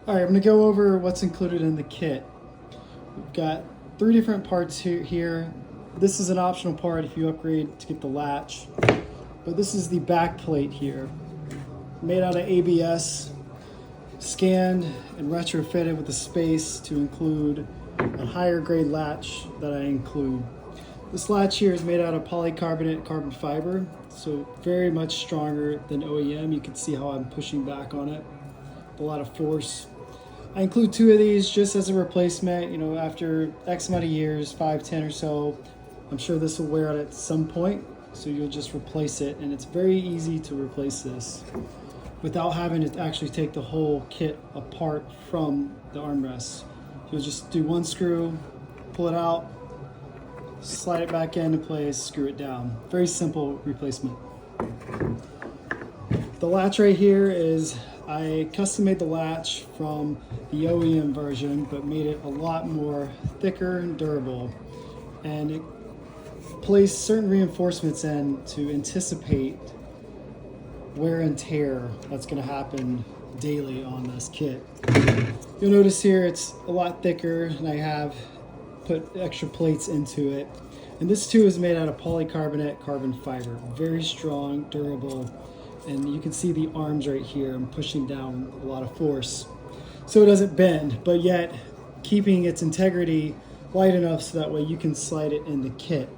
All right, I'm gonna go over what's included in the kit. We've got 3 different parts here. This is an optional part if you upgrade to get the latch. But this is the back plate here, made out of ABS, scanned and retrofitted with the space to include a higher grade latch that I include. This latch here is made out of polycarbonate carbon fiber, so very much stronger than OEM. You can see how I'm pushing back on it, a lot of force. I include 2 of these just as a replacement. You know, after X amount of years, 5, 10 or so, I'm sure this will wear out at some point, so you'll just replace it. And it's very easy to replace this without having to actually take the whole kit apart from the armrest. You'll just do 1 screw, pull it out, slide it back into place, screw it down. Very simple replacement. The latch right here is, I custom made the latch from the OEM version, but made it a lot more thicker and durable. And it placed certain reinforcements in to anticipate wear and tear that's going to happen daily on this kit. You'll notice here it's a lot thicker, and I have put extra plates into it. And this too is made out of polycarbonate carbon fiber. Very strong, durable, and you can see the arms right here. I'm pushing down a lot of force so it doesn't bend, but yet keeping its integrity light enough so that way you can slide it in the kit.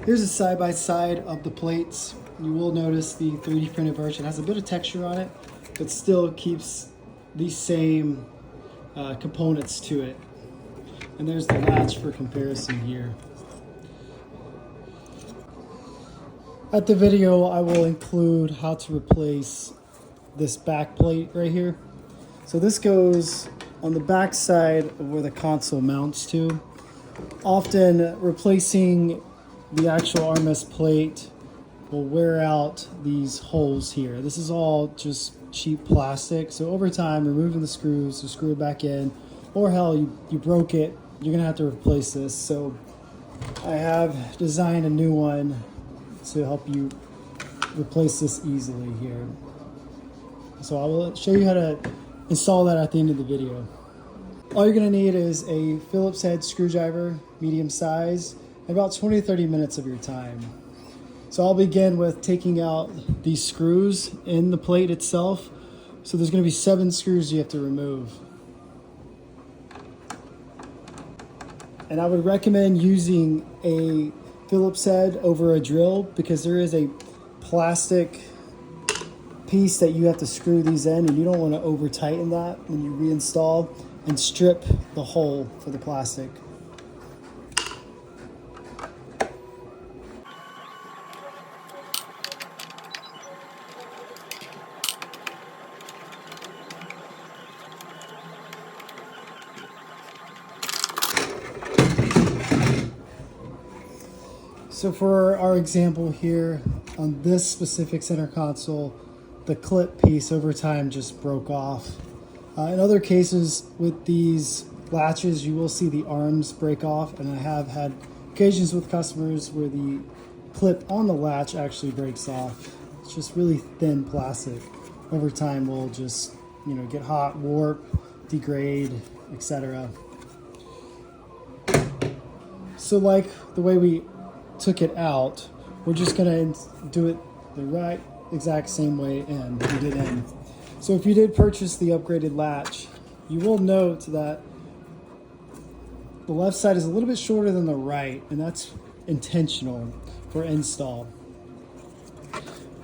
Here's a side-by-side of the plates. You will notice the 3D printed version has a bit of texture on it, but still keeps the same components to it. And there's the latch for comparison here. At the video, I will include how to replace this back plate right here. So this goes on the back side of where the console mounts to. Often replacing the actual armrest plate will wear out these holes here. This is all just cheap plastic. So over time, removing the screws to screw it back in, or hell, you broke it, you're gonna have to replace this. So I have designed a new one to help you replace this easily here. So I will show you how to install that at the end of the video. All you're gonna need is a Phillips head screwdriver, medium size, and about 20 to 30 minutes of your time. So I'll begin with taking out these screws in the plate itself. So there's gonna be 7 screws you have to remove. And I would recommend using a Phillips head over a drill, because there is a plastic piece that you have to screw these in, and you don't want to over tighten that when you reinstall and strip the hole for the plastic. So for our example here, on this specific center console, the clip piece over time just broke off. In other cases with these latches, you will see the arms break off, and I have had occasions with customers where the clip on the latch actually breaks off. It's just really thin plastic. Over time will just, get hot, warp, degrade, etc. So like the way we took it out, we're just gonna do it the right exact same way in we did in. So if you did purchase the upgraded latch, you will note that the left side is a little bit shorter than the right, and that's intentional for install.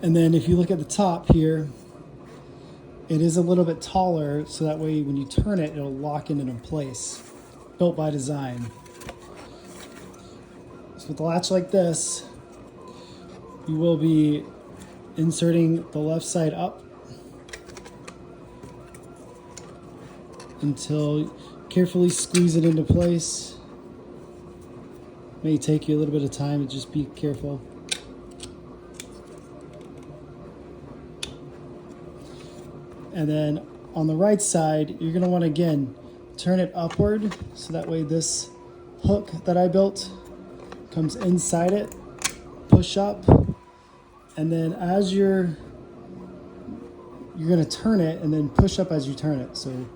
And then if you look at the top here, it is a little bit taller, so that way when you turn it, it'll lock in place, built by design. So with a latch like this, you will be inserting the left side up until you carefully squeeze it into place. May take you a little bit of time, and just be careful. And then on the right side, you're going to want to again turn it upward, so that way this hook that I built comes inside it, push up, and then as you're you're going to turn it and then push up as you turn it. So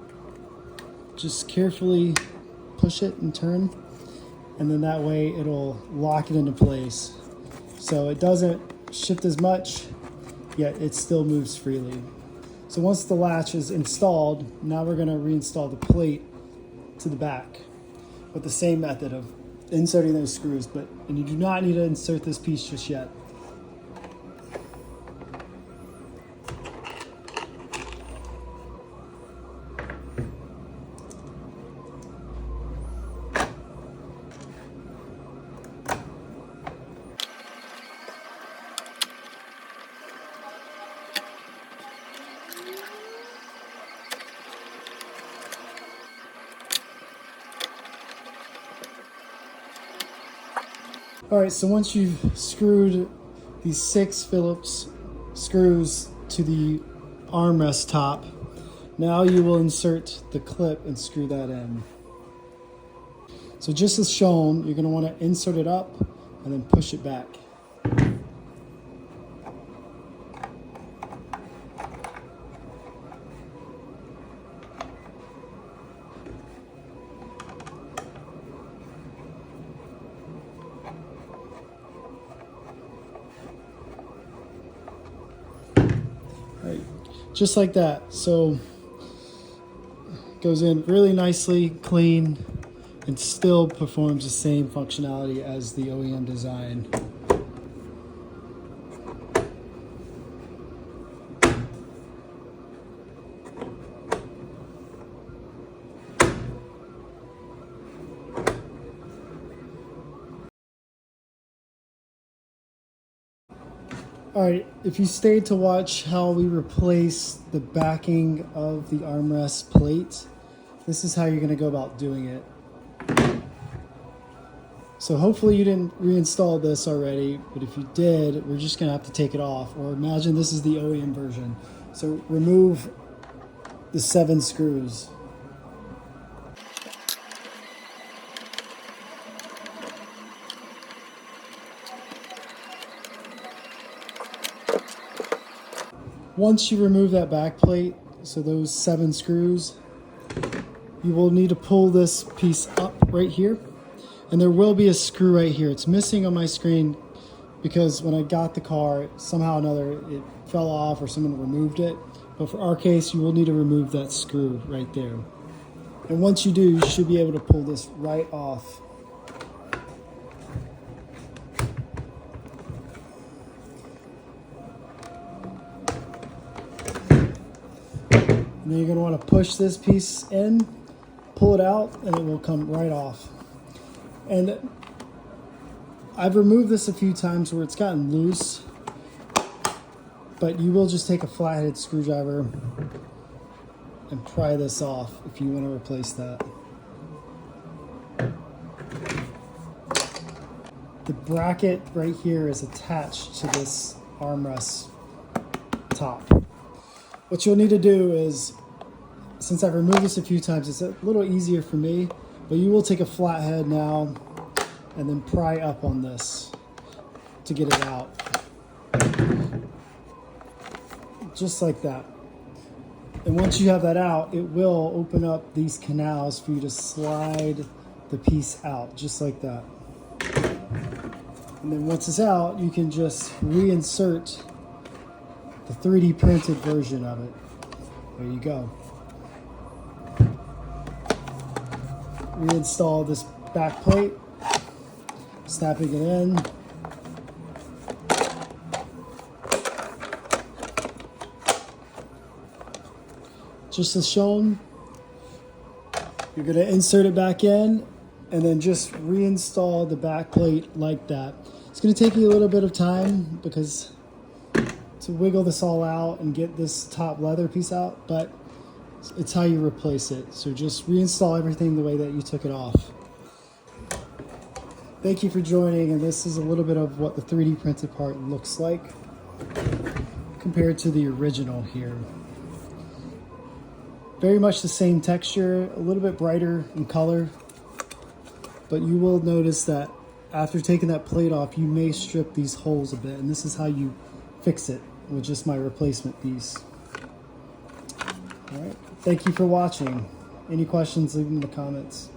just carefully push it and turn, and then that way it'll lock it into place. So it doesn't shift as much, yet it still moves freely. So once the latch is installed, now we're going to reinstall the plate to the back with the same method of inserting those screws, and you do not need to insert this piece just yet. All right, so once you've screwed these 6 Phillips screws to the armrest top, now you will insert the clip and screw that in. So just as shown, you're going to want to insert it up and then push it back. Right, just like that. So it goes in really nicely, clean, and still performs the same functionality as the OEM design. Alright, if you stayed to watch how we replace the backing of the armrest plate, this is how you're going to go about doing it. So hopefully you didn't reinstall this already, but if you did, we're just going to have to take it off. Or imagine this is the OEM version. So remove the 7 screws. Once you remove that back plate, so those 7 screws, you will need to pull this piece up right here. And there will be a screw right here. It's missing on my screen because when I got the car, somehow or another it fell off or someone removed it. But for our case, you will need to remove that screw right there. And once you do, you should be able to pull this right off. And then you're going to want to push this piece in, pull it out, and it will come right off. And I've removed this a few times where it's gotten loose, but you will just take a flathead screwdriver and pry this off if you want to replace that. The bracket right here is attached to this armrest top. What you'll need to do is, since I've removed this a few times, it's a little easier for me, but you will take a flathead now and then pry up on this to get it out. Just like that. And once you have that out, it will open up these canals for you to slide the piece out, just like that. And then once it's out, you can just reinsert the 3D printed version of it. There you go. Reinstall this back plate, snapping it in. Just as shown, you're going to insert it back in and then just reinstall the back plate like that. It's going to take you a little bit of time because to wiggle this all out and get this top leather piece out, but it's how you replace it. So just reinstall everything the way that you took it off. Thank you for joining, and this is a little bit of what the 3D printed part looks like compared to the original here. Very much the same texture, a little bit brighter in color, but you will notice that after taking that plate off, you may strip these holes a bit, and this is how you fix it with just my replacement piece. All right. Thank you for watching. Any questions, leave them in the comments.